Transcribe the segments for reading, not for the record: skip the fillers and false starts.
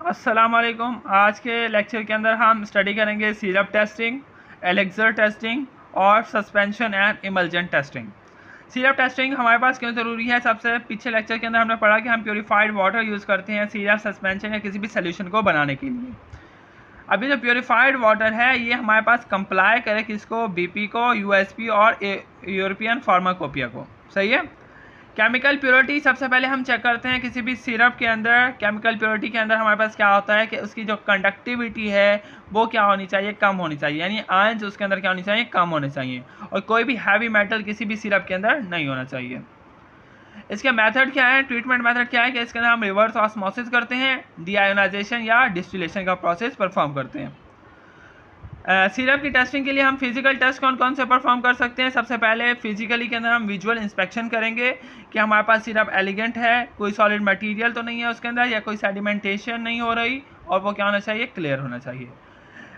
अस्सलाम वालेकुम। आज के लेक्चर के अंदर हम स्टडी करेंगे सिरप टेस्टिंग, एलेक्सर टेस्टिंग और suspension and emulgent testing. Syrup testing हमारे पास क्यों ज़रूरी है? सबसे पीछे लेक्चर के अंदर हमने पढ़ा कि हम प्योरीफाइड वाटर यूज़ करते हैं सिरप, सस्पेंशन या किसी भी सोल्यूशन को बनाने के लिए। अभी जो प्योरीफाइड वाटर है ये हमारे पास कंप्लाई करे किसको? बीपी को, यूएसपी और यूरोपियन फार्माकोपिया को। सही है। केमिकल प्योरिटी सबसे पहले हम चेक करते हैं किसी भी सिरप के अंदर। केमिकल प्योरिटी के अंदर हमारे पास क्या होता है कि उसकी जो कंडक्टिविटी है वो क्या होनी चाहिए? कम होनी चाहिए, यानी आयंस उसके अंदर क्या होनी चाहिए? कम होने चाहिए। और कोई भी हैवी मेटल किसी भी सिरप के अंदर नहीं होना चाहिए। इसके मेथड क्या है? ट्रीटमेंट मेथड क्या है कि इसके अंदर हम रिवर्स ऑस्मोसिस करते हैं, डीआयोनाइजेशन या डिस्टिलेशन का प्रोसेस परफॉर्म करते हैं। सिरप की टेस्टिंग के लिए हम फिजिकल टेस्ट कौन कौन से परफॉर्म कर सकते हैं? सबसे पहले फिजिकली के अंदर हम विजुअल इंस्पेक्शन करेंगे कि हमारे पास सिरप एलिगेंट है, कोई सॉलिड मटेरियल तो नहीं है उसके अंदर, या कोई सेडिमेंटेशन नहीं हो रही, और वो क्या होना चाहिए? क्लियर होना चाहिए।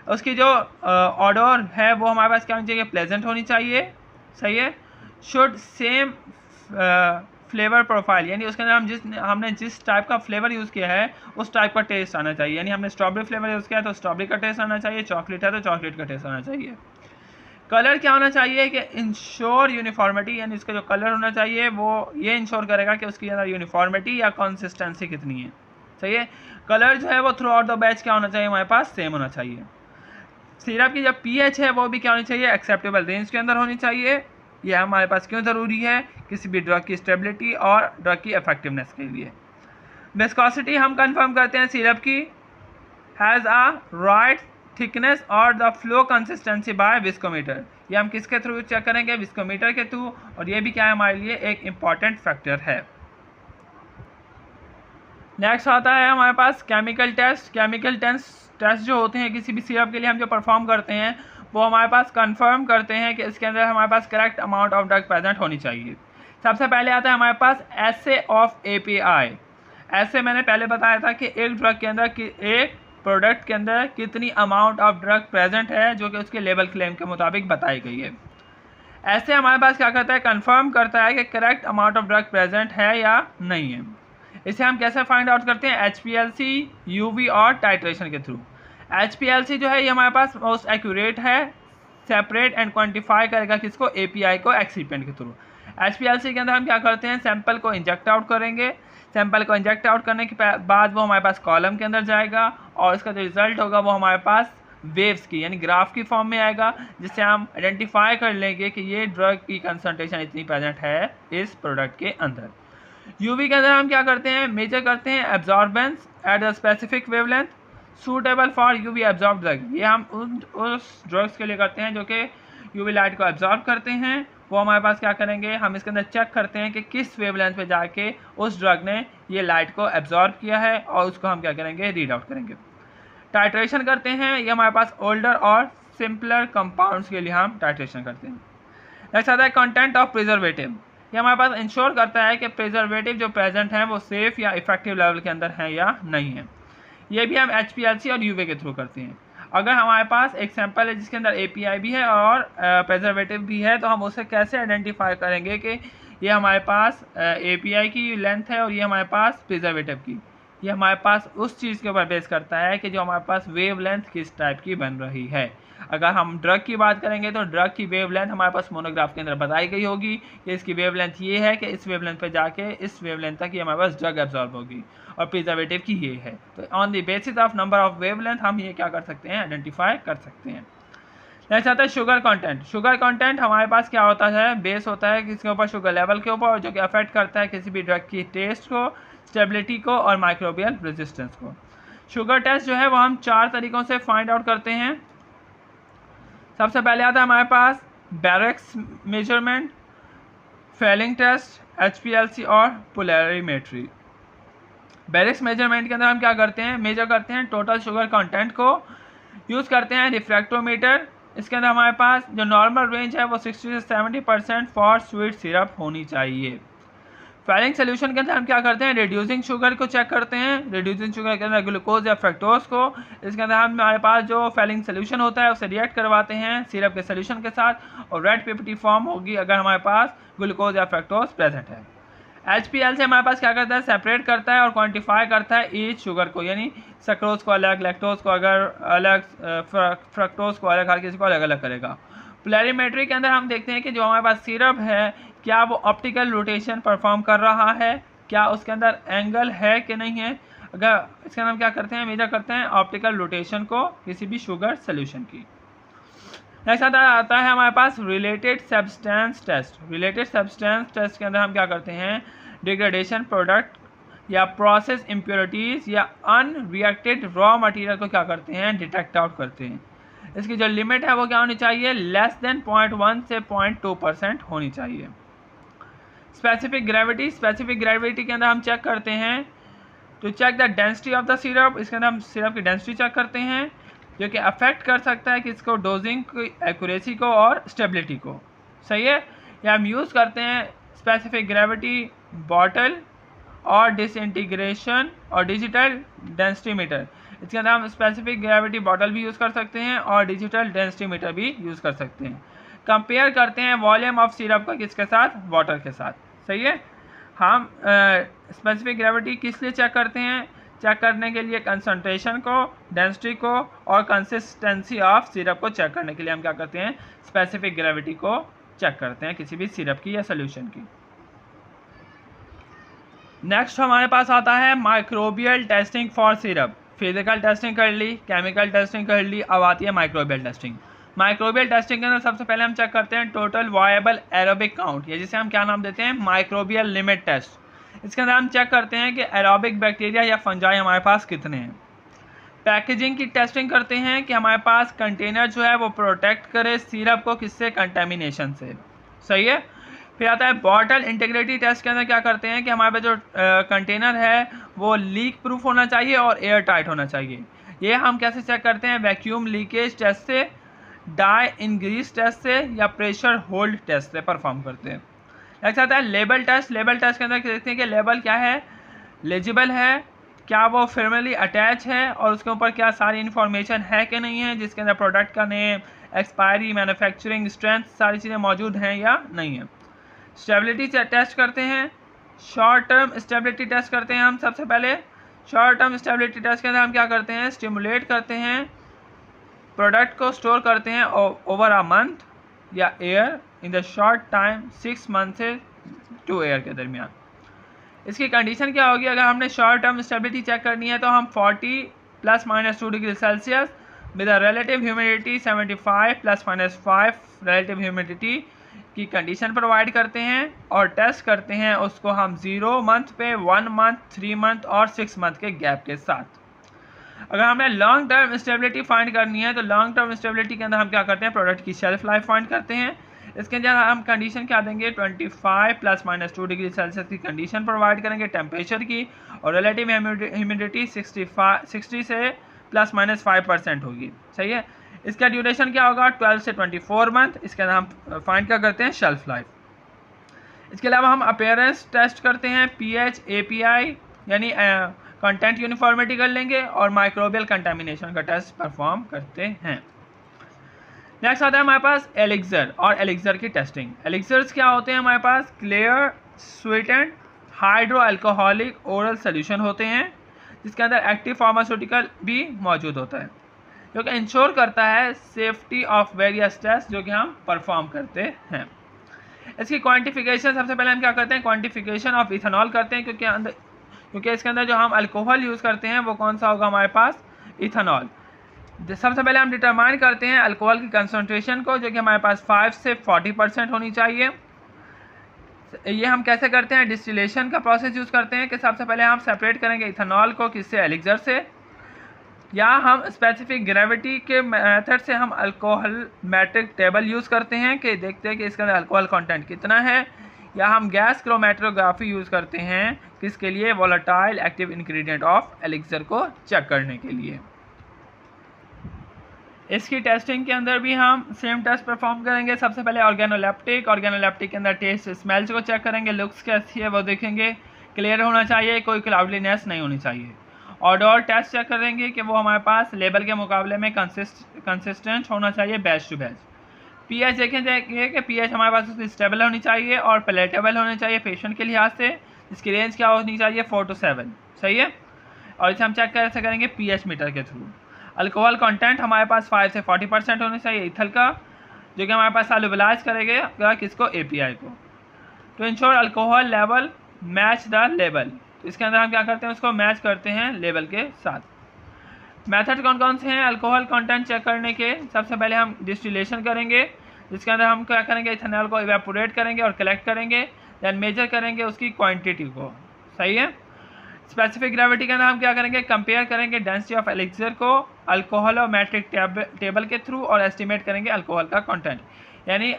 उसकी जो ऑडर है वो हमारे पास क्या होनी चाहिए? प्लेजेंट होनी चाहिए। सही है। शुड सेम फ्लेवर प्रोफाइल, यानी उसके अंदर हमने जिस टाइप का फ्लेवर यूज़ किया है उस टाइप का टेस्ट आना चाहिए। यानी हमने स्ट्रॉबेरी फ्लेवर यूज़ किया है तो स्ट्रॉबेरी का टेस्ट आना चाहिए, चॉकलेट है तो चॉकलेट का टेस्ट आना चाहिए। कलर क्या होना चाहिए कि इंश्योर यूनिफॉर्मिटी, यानी इसका जो कलर होना चाहिए वो ये इंश्योर करेगा कि उसके अंदर यूनिफॉर्मिटी या कंसिस्टेंसी कितनी है। सही है। कलर जो है वो थ्रू आउट द बैच क्या होना चाहिए? हमारे पास सेम होना चाहिए। सिरप की जो पीएच है वो भी क्या होनी चाहिए? एक्सेप्टेबल रेंज के अंदर होनी चाहिए। यह हमारे पास क्यों ज़रूरी है? किसी भी ड्रग की स्टेबिलिटी और ड्रग की इफेक्टिवनेस के लिए। विस्कोसिटी हम कंफर्म करते हैं सिरप की हैज़ अ राइट थिकनेस और the flow consistency by viscometer. ये हम किसके थ्रू चेक करेंगे? विस्कोमीटर के थ्रू। और ये भी क्या है? हमारे लिए एक इम्पॉर्टेंट फैक्टर है। नेक्स्ट आता है हमारे पास केमिकल टेस्ट। केमिकल टेस्ट जो होते हैं किसी भी सिरप के लिए हम जो परफॉर्म करते हैं वो हमारे पास कंफर्म करते हैं कि इसके अंदर हमारे पास correct amount of drug present होनी चाहिए। सबसे पहले आता है हमारे पास एसे ऑफ एपीआई। ऐसे मैंने पहले बताया था कि एक ड्रग के अंदर एक प्रोडक्ट के अंदर कितनी अमाउंट ऑफ ड्रग प्रेजेंट है जो कि उसके लेबल क्लेम के मुताबिक बताई गई है। ऐसे हमारे पास क्या करता है? कंफर्म करता है कि correct amount of drug present है या नहीं है। इसे हम कैसे फाइंड आउट करते हैं? HPLC, UV और टाइट्रेशन के थ्रू। HPLC जो है ये हमारे पास मोस्ट एक्यूरेट है, सेपरेट एंड क्वांटिफाई करेगा किसको? API को एक्सिपिएंट के थ्रू। HPLC के अंदर हम क्या करते हैं? सैंपल को इंजेक्ट आउट करेंगे। सैंपल को इंजेक्ट आउट करने के बाद वो हमारे पास कॉलम के अंदर जाएगा और इसका जो रिजल्ट होगा वो हमारे पास वेव्स की यानी ग्राफ की फॉर्म में आएगा, जिससे हम आइडेंटिफाई कर लेंगे कि ये ड्रग की कंसंट्रेशन इतनी प्रेजेंट है इस प्रोडक्ट के अंदर। यूवी के अंदर हम क्या करते हैं? मेजर करते हैं absorbance at the specific wavelength suitable for UV absorb drug. ये हम उस ड्रग्स के लिए करते हैं जो कि यूवी लाइट को एब्जॉर्ब करते हैं। वो हमारे पास क्या करेंगे? हम इसके अंदर चेक करते हैं कि किस वेवलेंथ पे जाके उस ड्रग ने ये लाइट को एब्जॉर्ब किया है और उसको हम क्या करेंगे? रीड आउट करेंगे। टाइट्रेशन करते हैं। ये हमारे पास ओल्डर और सिंपलर कंपाउंड्स के लिए हम टाइट्रेशन करते हैं। नेक्स्ट आता है कंटेंट ऑफ प्रिजर्वेटिव। ये हमारे पास इंश्योर करता है कि प्रिजर्वेटिव जो प्रेजेंट हैं वो सेफ या इफेक्टिव लेवल के अंदर हैं या नहीं है। ये भी हम HPLC और UV के थ्रू करते हैं। अगर हमारे पास एक सैंपल है जिसके अंदर API भी है और प्रिजर्वेटिव भी है तो हम उसे कैसे आइडेंटिफाई करेंगे कि ये हमारे पास API की लेंथ है और ये हमारे पास प्रिजर्वेटिव की? ये हमारे पास उस चीज़ के ऊपर बेस करता है कि जो हमारे पास वेव लेंथ किस टाइप की बन रही है। अगर हम ड्रग की बात करेंगे तो ड्रग की वेव लेंथ हमारे पास मोनोग्राफ के अंदर बताई गई होगी कि इसकी वेव लेंथ ये है कि इस वेव लेंथ पर जाके इस वेव लेंथ तक ये हमारे पास ड्रग एब्जॉर्ब होगी, और प्रिजर्वेटिव की ये है। तो on the basis of number of wave length हम ये क्या कर सकते हैं? आइडेंटिफाई कर सकते हैं। नेक्स्ट आता है शुगर कंटेंट। शुगर कंटेंट हमारे पास क्या होता है? बेस होता है किसके ऊपर? शुगर लेवल के ऊपर, जो कि अफेक्ट करता है किसी भी ड्रग की टेस्ट को, स्टेबिलिटी को और माइक्रोबियल रेजिस्टेंस को। शुगर टेस्ट जो है वो हम 4 तरीक़ों से फाइंड आउट करते हैं। सबसे पहले आता है हमारे पास Brix measurement, Fehling test, HPLC और पोलैरिमेट्री। बैरेक्स मेजरमेंट के अंदर हम क्या करते हैं? मेजर करते हैं टोटल शुगर कंटेंट को, यूज़ करते हैं रिफ्रैक्टोमीटर। इसके अंदर हमारे पास जो नॉर्मल रेंज है वो 60 से 70% फॉर स्वीट सिरप होनी चाहिए। फेलिंग सोल्यूशन के अंदर हम क्या करते हैं? रिड्यूसिंग शुगर को चेक करते हैं। रिड्यूसिंग शुगर के अंदर ग्लूकोज या फ्रक्टोज को, इसके अंदर हमारे पास जो फेलिंग सोल्यूशन होता है उसे रिएक्ट करवाते हैं सिरप के सोल्यूशन के साथ, और रेड PPT फॉर्म होगी अगर हमारे पास ग्लूकोज या फ्रक्टोज प्रेजेंट है। HPL से हमारे पास क्या करता है, सेपरेट करता है और क्वांटिफाई करता है ईच शुगर को, यानी सक्रोज को अलग, लैक्टोज को अगर अलग, फ्रक्टोज को अलग, हर किसी को अलग अलग करेगा। पोलैरिमेट्री के अंदर हम देखते हैं कि जो हमारे पास सिरप है क्या वो ऑप्टिकल रोटेशन परफॉर्म कर रहा है, क्या उसके अंदर एंगल है कि नहीं है। अगर इसके अंदर हम क्या करते हैं, मेजर करते हैं ऑप्टिकल रोटेशन को किसी भी शुगर सोल्यूशन की। नेक्स्ट आता है हमारे पास related substance test. Related substance test के अंदर हम क्या करते हैं, डिग्रेडेशन प्रोडक्ट या प्रोसेस इम्प्योरिटीज़ या अनरिएक्टेड रॉ मटेरियल को क्या करते हैं, डिटेक्ट आउट करते हैं। इसकी जो लिमिट है वो क्या होनी चाहिए, लेस देन 0.1 से 0.2% होनी चाहिए। स्पेसिफिक ग्रेविटी, स्पेसिफिक ग्रेविटी के अंदर हम चेक करते हैं to check the density of the syrup. इसके अंदर हम सिरप की डेंसिटी चेक करते हैं जो कि अफेक्ट कर सकता है कि इसको डोजिंग की एक्यूरेसी को और स्टेबिलिटी को, सही है। या हम यूज़ करते हैं स्पेसिफिक ग्रेविटी बॉटल और डिसइंटीग्रेशन और डिजिटल डेंसिटी मीटर। इसके अंदर हम स्पेसिफिक ग्रेविटी बॉटल भी यूज़ कर सकते हैं और डिजिटल डेंसिटी मीटर भी यूज़ कर सकते हैं। कंपेयर करते हैं वॉल्यूम ऑफ सिरप का किसके साथ, वाटर के साथ, सही है। हम स्पेसिफिक ग्रेविटी किस लिए चेक करते हैं, चेक करने के लिए कंसंट्रेशन को, डेंसिटी को और कंसिस्टेंसी ऑफ सिरप को चेक करने के लिए हम क्या करते हैं, स्पेसिफिक ग्रेविटी को चेक करते हैं किसी भी सिरप की या सोल्यूशन की। नेक्स्ट हमारे पास आता है microbial testing for syrup. Physical testing कर ली, केमिकल टेस्टिंग कर ली, अब आती है माइक्रोबियल टेस्टिंग। माइक्रोबियल टेस्टिंग के अंदर सबसे पहले हम चेक करते हैं टोटल वायबल एरोबिक काउंट, या जिसे हम क्या नाम देते हैं, माइक्रोबियल लिमिट टेस्ट। इसके अंदर हम चेक करते हैं कि एरोबिक बैक्टीरिया या फंजाई हमारे पास कितने हैं। पैकेजिंग की टेस्टिंग करते हैं कि हमारे पास कंटेनर जो है वो प्रोटेक्ट करे सिरप को किससे, कंटेमिनेशन से, सही है। फिर आता है बॉटल इंटीग्रिटी टेस्ट के अंदर क्या करते हैं कि हमारे पास जो कंटेनर है वो लीक प्रूफ होना चाहिए और एयर टाइट होना चाहिए। ये हम कैसे चेक करते हैं, वैक्यूम लीकेज टेस्ट से, डाई इंग्रीस टेस्ट से या प्रेशर होल्ड टेस्ट से परफॉर्म करते हैं। नेक्स्ट आता है लेबल टेस्ट। लेबल टेस्ट के अंदर देखते हैं कि लेबल क्या है, लेजिबल है, क्या वो फर्मली अटैच है और उसके ऊपर क्या सारी इन्फॉर्मेशन है कि नहीं है, जिसके अंदर प्रोडक्ट का नेम, एक्सपायरी, मैन्युफैक्चरिंग स्ट्रेंथ, सारी चीज़ें मौजूद हैं या नहीं है। स्टेबिलिटी टेस्ट करते हैं, शॉर्ट टर्म स्टेबिलिटी टेस्ट करते हैं। हम सबसे पहले शॉर्ट टर्म स्टेबिलिटी टेस्ट के अंदर हम क्या करते हैं, स्टिमुलेट करते हैं, प्रोडक्ट को स्टोर करते हैं ओवर अ मंथ या year in the short time 6 month से 2 ईयर के दरमियान। इसकी कंडीशन क्या होगी, अगर हमने शॉर्ट टर्म स्टेबिलिटी चेक करनी है तो हम 40 ± 2 degree Celsius with a relative humidity 75 ± 5 relative humidity की कंडीशन प्रोवाइड करते हैं और टेस्ट करते हैं उसको हम 0 मंथ पे, 1 मंथ, 3 मंथ और 6 मंथ के गैप के साथ। अगर हमें लॉन्ग टर्म स्टेबिलिटी फाइंड करनी है तो लॉन्ग टर्म स्टेबिलिटी के अंदर हम क्या करते हैं, प्रोडक्ट की शेल्फ लाइफ फाइंड करते हैं। इसके अंदर हम कंडीशन क्या देंगे, 25 ± 2 डिग्री सेल्सियस की कंडीशन प्रोवाइड करेंगे टेम्परेचर की, और रिलेटिव ह्यूमिडिटी 60 से ±5% होगी, सही है। इसका ड्यूरेशन क्या होगा, 12 से 24 मंथ। इसके अंदर हम फाइंड क्या करते हैं, शेल्फ लाइफ। इसके अलावा हम अपीयरेंस टेस्ट करते हैं, pH, API यानी कंटेंट यूनिफॉर्मिटी कर लेंगे और माइक्रोबियल कंटामिनेशन का टेस्ट परफॉर्म करते हैं। नेक्स्ट आता है हमारे पास एलिक्सर और एलिक्सर की टेस्टिंग। एलिक्सर्स क्या होते हैं, हमारे पास clear sweetened hydroalcoholic oral solution होते हैं जिसके अंदर एक्टिव फार्मास्यूटिकल भी मौजूद होता है, जो कि इंश्योर करता है सेफ्टी ऑफ वेरियस टेस्ट जो कि हम परफॉर्म करते हैं। इसकी क्वांटिफिकेशन सबसे पहले हम क्या करते हैं, क्वांटिफिकेशन ऑफ इथेनॉल करते हैं, क्योंकि इसके अंदर जो हम अल्कोहल यूज़ करते हैं वो कौन सा होगा, हमारे पास इथेनॉल। सबसे पहले हम डिटरमाइन करते हैं अल्कोहल की कंसंट्रेशन को, जो कि हमारे पास 5 से 40% होनी चाहिए। ये हम कैसे करते हैं, डिस्टिलेशन का प्रोसेस यूज़ करते हैं कि सबसे पहले हम सेपरेट करेंगे इथेनॉल को किससे, एलिक्सर से, या हम स्पेसिफिक ग्रेविटी के मेथड से हम अल्कोहल मैट्रिक टेबल यूज़ करते हैं कि देखते हैं कि इसके अंदर अल्कोहल कंटेंट कितना है, या हम गैस क्रोमेटोग्राफी यूज़ करते हैं किसके लिए, volatile active ingredient of elixir को चेक करने के लिए। इसकी टेस्टिंग के अंदर भी हम सेम टेस्ट परफॉर्म करेंगे। सबसे पहले ऑर्गेनोलेप्टिक के अंदर टेस्ट स्मेल्स को चेक करेंगे, लुक्स कैसी है वो देखेंगे, क्लियर होना चाहिए, कोई क्लाउडलीनेस नहीं होनी चाहिए। ऑडोर टेस्ट चेक करेंगे कि वो हमारे पास लेबल के मुकाबले में कंसिस्टेंट होना चाहिए, बैच टू बैच। pH देखेंगे कि pH हमारे पास उसकी स्टेबल होनी चाहिए और पैलेटेबल होनी चाहिए पेशेंट के लिहाज से, इसकी रेंज क्या होनी चाहिए 4 to 7, सही है। और इसे हम चेक कैसे करेंगे pH मीटर के थ्रू। अल्कोहल कंटेंट हमारे पास 5 से 40% होना चाहिए इथल का, जो कि हमारे पास सॉल्युबलाइज करेगा किसको, API को। तो ensure alcohol level match the level, तो इसके अंदर हम क्या करते हैं, उसको मैच करते हैं लेवल के साथ। मेथड कौन कौन से हैं अल्कोहल कंटेंट चेक करने के? सबसे पहले हम डिस्टिलेशन करेंगे, जिसके अंदर हम क्या करेंगे, इथेनॉल को इवेपोरेट करेंगे और कलेक्ट करेंगे, देन मेजर करेंगे उसकी क्वांटिटी को, सही है। स्पेसिफिक ग्रेविटी के अंदर हम क्या करेंगे, कंपेयर करेंगे डेंसिटी ऑफ एलिक्सर को अल्कोहलोमेट्रिक टेबल के थ्रू और एस्टिमेट करेंगे अल्कोहल का कंटेंट, यानी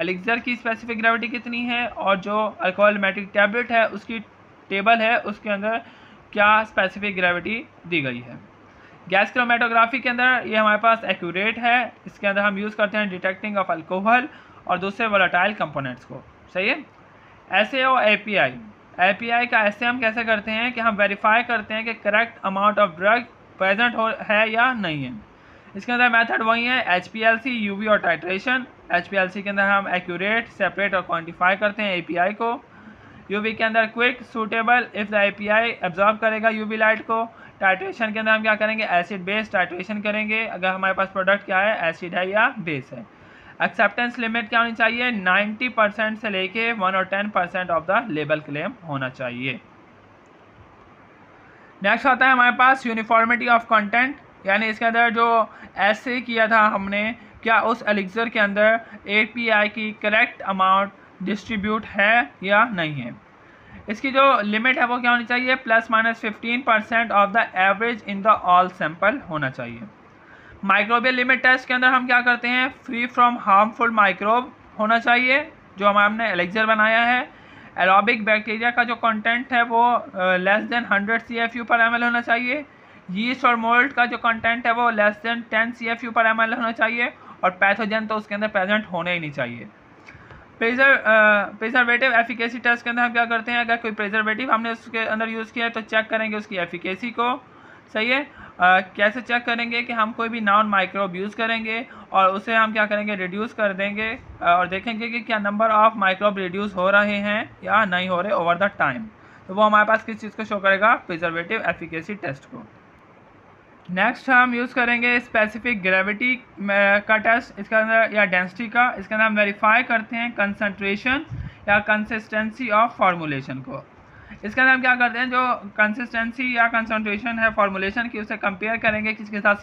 एलिक्सर की स्पेसिफिक ग्रेविटी कितनी है और जो अल्कोहलोमेट्रिक टैबलेट है उसकी टेबल है उसके अंदर क्या स्पेसिफिक ग्रेविटी दी गई है। गैस क्रोमेटोग्राफी के अंदर ये हमारे पास एक्यूरेट है, इसके अंदर हम यूज़ करते हैं डिटेक्टिंग ऑफ अल्कोहल और दूसरे वोलेटाइल कंपोनेंट्स को, सही है। ऐसे और API का ऐसे हम कैसे करते हैं कि हम वेरीफाई करते हैं कि correct amount of drug present है या नहीं है। इसके अंदर मेथड वही है HPLC, UV और टाइट्रेशन। HPLC के अंदर हम एक्यूरेट, सेपरेट और क्वान्टिफाई करते हैं API को। UV के अंदर quick, suitable if the API absorb करेगा UV लाइट को। टाइट्रेशन के अंदर हम क्या करेंगे, एसिड बेस टाइट्रेशन करेंगे अगर हमारे पास प्रोडक्ट क्या है, एसिड है या बेस है। एक्सेप्टेंस लिमिट क्या होनी चाहिए, 90% से लेके 1 और 10% ऑफ द लेबल क्लेम होना चाहिए। नेक्स्ट आता है हमारे पास यूनिफॉर्मिटी ऑफ कंटेंट, यानी इसके अंदर जो ऐसे किया था हमने, क्या उस एलिक्सर के अंदर API की करेक्ट अमाउंट डिस्ट्रीब्यूट है या नहीं है। इसकी जो लिमिट है वो क्या होनी चाहिए, ±15% of the average in the all sample होना चाहिए। माइक्रोबियल लिमिट टेस्ट के अंदर हम क्या करते हैं, फ्री फ्रॉम हार्मफुल माइक्रोब होना चाहिए जो हमने एलिक्सर बनाया है। एरोबिक बैक्टीरिया का जो कंटेंट है वो लेस देन 100 CFU पर ml होना चाहिए। यीस्ट और मोल्ड का जो कंटेंट है वो लेस देन 10 CFU पर ml होना चाहिए, और पैथोजन तो उसके अंदर प्रेजेंट होने ही नहीं चाहिए। प्रिजर्वेटिव एफिकेसी टेस्ट के अंदर हम क्या करते हैं, अगर कोई प्रिजर्वेटिव हमने उसके अंदर यूज़ किया है तो चेक करेंगे उसकी एफिकेसी को, सही है। कैसे चेक करेंगे कि हम कोई भी नॉन माइक्रोब यूज़ करेंगे और उसे हम क्या करेंगे, रिड्यूस कर देंगे और देखेंगे कि क्या नंबर ऑफ माइक्रोब रिड्यूस हो रहे हैं या नहीं हो रहे ओवर द टाइम। तो वो हमारे पास किस चीज़ को शो करेगा, प्रिजर्वेटिव एफिकेसी टेस्ट को। नेक्स्ट हम यूज़ करेंगे स्पेसिफिक ग्रेविटी का टेस्ट, इसके अंदर या डेंसिटी का। इसके अंदर हम वेरीफाई करते हैं कंसंट्रेशन या कंसिस्टेंसी ऑफ फॉर्मूलेशन को। इसके अंदर हम क्या करते हैं, जो कंसिस्टेंसी या कंसंट्रेशन है फॉर्मूलेशन की उसे कंपेयर करेंगे किसके साथ,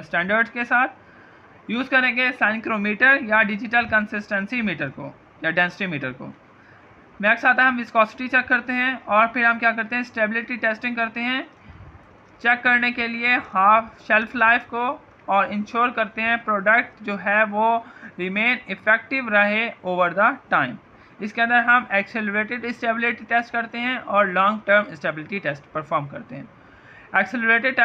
स्टैंडर्ड्स के साथ। यूज़ करेंगे साइक्रोमीटर या डिजिटल कंसिस्टेंसी मीटर को या डेंसिटी मीटर को। नेक्स्ट आता है हम विस्कोसिटी चेक करते हैं, और फिर हम क्या करते हैं, स्टेबिलिटी टेस्टिंग करते हैं चेक करने के लिए हाफ शेल्फ लाइफ को, और इंश्योर करते हैं प्रोडक्ट जो है वो रिमेन इफ़ेक्टिव रहे ओवर द टाइम। इसके अंदर हम एक्सेलरेटेड स्टेबिलिटी टेस्ट करते हैं और long term stability test perform करते हैं। एक्सेलरेटेड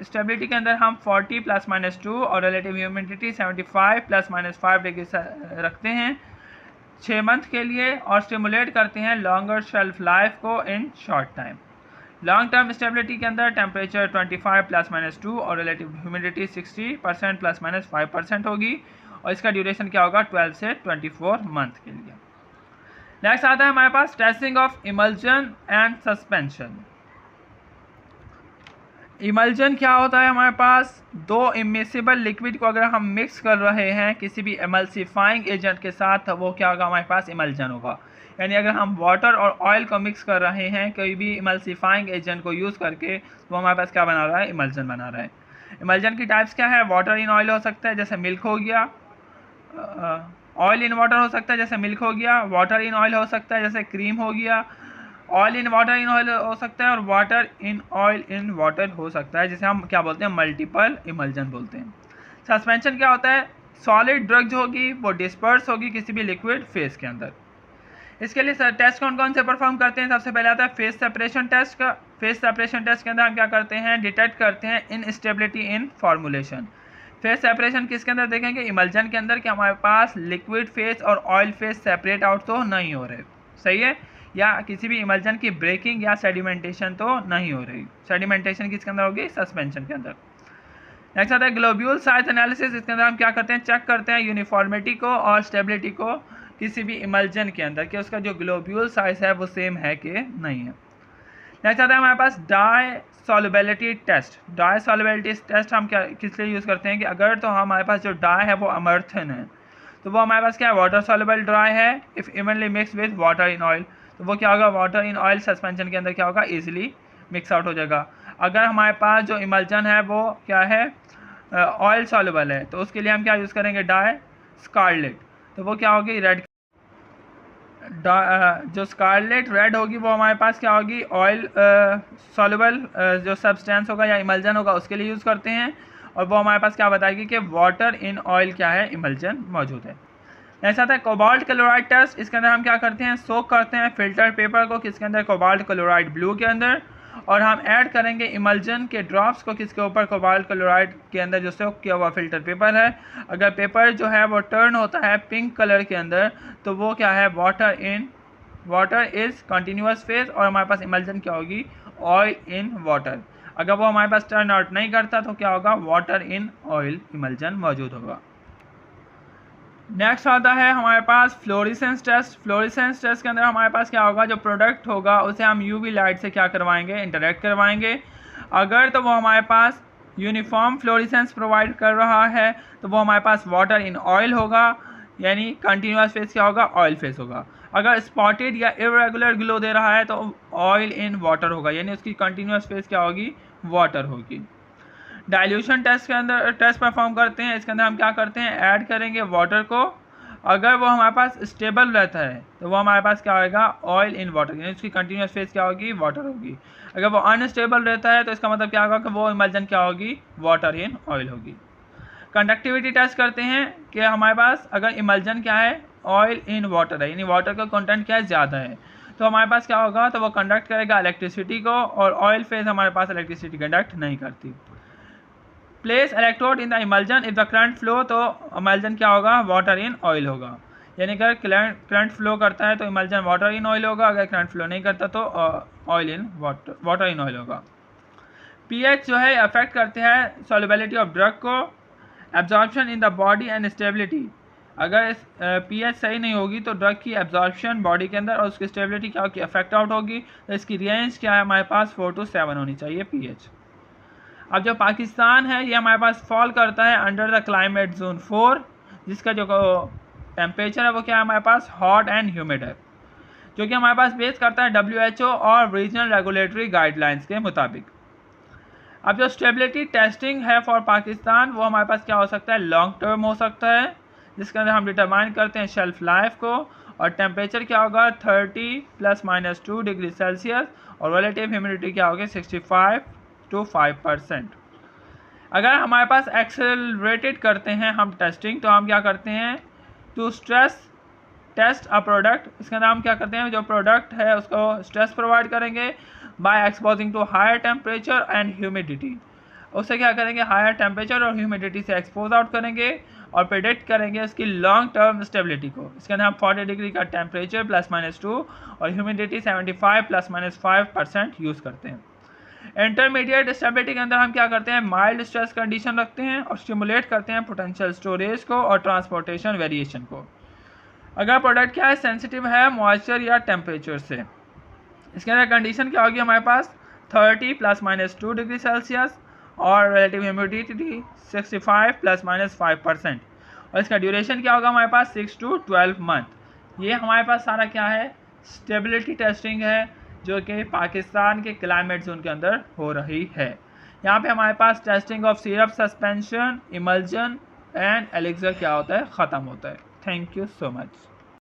स्टेबिलिटी के अंदर हम 40 ±2 और रिलेटिव ह्यूमिडिटी 75 ±5 डिग्री रखते हैं 6 मंथ के लिए, और स्टिमुलेट करते हैं लॉन्गर शेल्फ लाइफ को in short time. Long term stability के अंदर टेम्परेचर 25 ±2 और रिलेटिव ह्यूमिडिटी 60% ±5% होगी, और इसका ड्यूरेशन क्या होगा, 12 से 24 मंथ के लिए। नेक्स्ट आता है हमारे पास testing of emulsion and suspension. Emulsion क्या होता है, हमारे पास दो इमिसिबल लिक्विड को अगर हम मिक्स कर रहे हैं किसी भी एमल्सिफाइंग एजेंट के साथ, तो वो क्या होगा, हमारे पास इमल्जन होगा। यानी अगर हम वाटर और ऑयल को मिक्स कर रहे हैं कोई भी इमल्सिफाइंग एजेंट को यूज़ करके, तो हमारे पास क्या बना रहा है, इमल्जन बना रहा है। इमल्जन की टाइप्स क्या है, वाटर इन ऑयल हो सकता है जैसे मिल्क हो गया, ऑयल इन वाटर हो सकता है जैसे मिल्क हो गया, वाटर इन ऑयल हो सकता है जैसे क्रीम हो गया, oil in water in oil हो सकता है, और water in oil in water हो सकता है, जिसे हम क्या बोलते हैं, मल्टीपल इमल्जन बोलते हैं। सस्पेंशन क्या होता है, सॉलिड ड्रग जो होगी वो डिस्पर्स होगी किसी भी लिक्विड फेस के अंदर। इसके लिए टेस्ट कौन कौन से परफॉर्म करते हैं, सबसे पहले आता है फेस सेपरेशन टेस्ट का। फेस सेपरेशन टेस्ट के अंदर हम क्या करते हैं, डिटेक्ट करते हैं इनस्टेबिलिटी इन फॉर्मुलेशन। फेस सेपरेशन किसके अंदर देखेंगे, इमल्जन के अंदर, कि हमारे पास लिक्विड फेस और ऑयल फेस सेपरेट आउट तो नहीं हो रहे, सही है, या किसी भी इमल्जन की ब्रेकिंग या सेडिमेंटेशन तो नहीं हो रही। सेडिमेंटेशन किसके अंदर होगी, सस्पेंशन के अंदर। नेक्स्ट आता है ग्लोब्यूल साइज एनालिसिस। इसके अंदर हम क्या करते हैं, चेक करते हैं यूनिफॉर्मिटी को और स्टेबिलिटी को, किसी भी इमल्जन के अंदर कि उसका जो ग्लोब्यूल साइज है वो सेम है कि नहीं है। नेक्स्ट आता है हमारे पास dye solubility test. Dye solubility test हम क्या किस लिए यूज़ करते हैं कि अगर तो हमारे पास जो डाई है वो अमर्थन है तो वो हमारे पास क्या है, वाटर सॉल्युबल ड्राई है if evenly mix with water in oil, तो वो क्या होगा, वाटर इन ऑयल सस्पेंशन के अंदर क्या होगा, ईजिली मिक्स आउट हो जाएगा। अगर हमारे पास जो इमल्जन है वो क्या है, ऑयल सॉल्युबल है, तो उसके लिए हम क्या यूज़ करेंगे, डाई स्कारलेट, तो वो क्या होगी, रेड। जो स्कारलेट रेड होगी वो हमारे पास क्या होगी, ऑयल सॉल्युबल जो सब्सटेंस होगा या इमल्जन होगा उसके लिए यूज़ करते हैं, और वो हमारे पास क्या बताएगी कि वाटर इन ऑयल क्या है, इमल्जन मौजूद है। ऐसा था कोबाल्ट क्लोराइड टेस्ट। इसके अंदर हम क्या करते हैं, सोक करते हैं फिल्टर पेपर को किसके अंदर, कोबाल्ट क्लोराइड ब्लू के अंदर, और हम ऐड करेंगे इमल्जन के ड्रॉप्स को किसके ऊपर, कोबाल्ट क्लोराइड के अंदर जो सोक किया हुआ फिल्टर पेपर है। अगर पेपर जो है वो टर्न होता है पिंक कलर के अंदर तो वो क्या है, वाटर इज़ कंटिन्यूस फेज, और हमारे पास इमल्जन क्या होगी, ऑयल इन वाटर। अगर वो हमारे पास टर्न आउट नहीं करता तो क्या होगा, वाटर इन ऑयल इमल्जन मौजूद होगा। नेक्स्ट आता है हमारे पास फ्लोरेसेंस टेस्ट। फ्लोरेसेंस टेस्ट के अंदर हमारे पास क्या होगा, जो प्रोडक्ट होगा उसे हम यूवी लाइट से क्या करवाएंगे, इंटरेक्ट करवाएंगे। अगर तो वो हमारे पास यूनिफॉर्म फ्लोरेसेंस प्रोवाइड कर रहा है तो वो हमारे पास वाटर इन ऑयल होगा, यानी कंटिन्यूस फेज क्या होगा, ऑयल फेज होगा। अगर स्पॉटेड या इरेगुलर ग्लो दे रहा है तो ऑयल इन वाटर होगा, यानी उसकी कंटिन्यूस फेज क्या होगी, वाटर होगी। डाइल्यूशन टेस्ट के अंदर टेस्ट परफॉर्म करते हैं। इसके अंदर हम क्या करते हैं, ऐड करेंगे वाटर को। अगर वो हमारे पास स्टेबल रहता है तो वो हमारे पास क्या होगा, ऑयल इन वाटर, यानी उसकी कंटिन्यूस फेज क्या होगी, वाटर होगी। अगर वो अनस्टेबल रहता है तो इसका मतलब क्या होगा कि वो इमल्जन क्या होगी, वाटर इन ऑयल होगी। कंडक्टिविटी टेस्ट करते हैं कि हमारे पास अगर इमल्जन क्या है, ऑयल इन वाटर है, यानी वाटर का कंटेंट क्या है, ज़्यादा है, तो हमारे पास क्या होगा, तो वो कंडक्ट करेगा इलेक्ट्रिसिटी को, और ऑयल फेज हमारे पास इलेक्ट्रिसिटी कंडक्ट नहीं करती। Place electrode in the emulsion if the current flow, तो इमल्जन क्या होगा, वाटर इन ऑयल होगा, यानी अगर करंट फ्लो करता है तो इमल्जन वाटर इन ऑयल होगा, अगर करंट फ्लो नहीं करता तो oil in water in oil होगा। पीएच जो है अफेक्ट करते हैं सॉल्युबिलिटी ऑफ ड्रग को, absorption in the body and stability. अगर पीएच सही नहीं होगी तो ड्रग की एब्जॉर्प्शन बॉडी के अंदर और उसकी स्टेबिलिटी क्या होगी, अफेक्ट आउट होगी। तो इसकी रेंज क्या है, हमारे पास 4 to 7 होनी चाहिए पीएच। अब जो पाकिस्तान है ये हमारे पास फॉल करता है अंडर द क्लाइमेट जोन 4, जिसका जो टेम्परेचर है वो क्या है, हमारे पास हॉट एंड ह्यूमिड है, जो कि हमारे पास बेस करता है WHO और रीजनल रेगुलेटरी गाइडलाइंस के मुताबिक। अब जो स्टेबिलिटी टेस्टिंग है फॉर पाकिस्तान वो हमारे पास क्या हो सकता है, लॉन्ग टर्म हो सकता है, जिसके अंदर हम डिटरमाइन करते हैं शेल्फ लाइफ को, और टेम्परेचर क्या होगा 30 ± 2 डिग्री सेल्सियस, और रिलेटिव ह्यूमिडिटी क्या होगी 65 to 5%। अगर हमारे पास एक्सेलरेटेड करते हैं हम टेस्टिंग, तो हम क्या करते हैं, to stress test a product. इसके अंदर हम क्या करते हैं, जो प्रोडक्ट है उसको स्ट्रेस प्रोवाइड करेंगे by exposing to higher temperature and humidity. उससे क्या करेंगे, हायर टेम्परेचर और ह्यूमिडिटी से एक्सपोज आउट करेंगे और प्रेडिक्ट करेंगे उसकी लॉन्ग टर्म स्टेबिलिटी को। इसके अंदर हम 40 डिग्री का टेम्परेचर ±2 और ह्यूमिडिटी 75 ±5% यूज़ करते हैं। इंटरमीडिएट स्टेबिलिटी के अंदर हम क्या करते हैं, माइल्ड स्ट्रेस कंडीशन रखते हैं और स्टिमुलेट करते हैं पोटेंशियल स्टोरेज को और ट्रांसपोर्टेशन वेरिएशन को। अगर प्रोडक्ट क्या है, सेंसिटिव है मॉइस्चर या टेम्परेचर से, इसके अंदर कंडीशन क्या होगी, हमारे पास 30 ±2 डिग्री सेल्सियस और रिलेटिव ह्यूमिडिटी 65 ±5%, और इसका ड्यूरेशन क्या होगा, हमारे पास 6 to 12 मंथ। ये हमारे पास सारा क्या है, स्टेबिलिटी टेस्टिंग है जो कि पाकिस्तान के क्लाइमेट जोन के अंदर हो रही है। यहाँ पे हमारे पास testing of syrup suspension, emulsion and elixir क्या होता है, ख़त्म होता है। Thank you so much.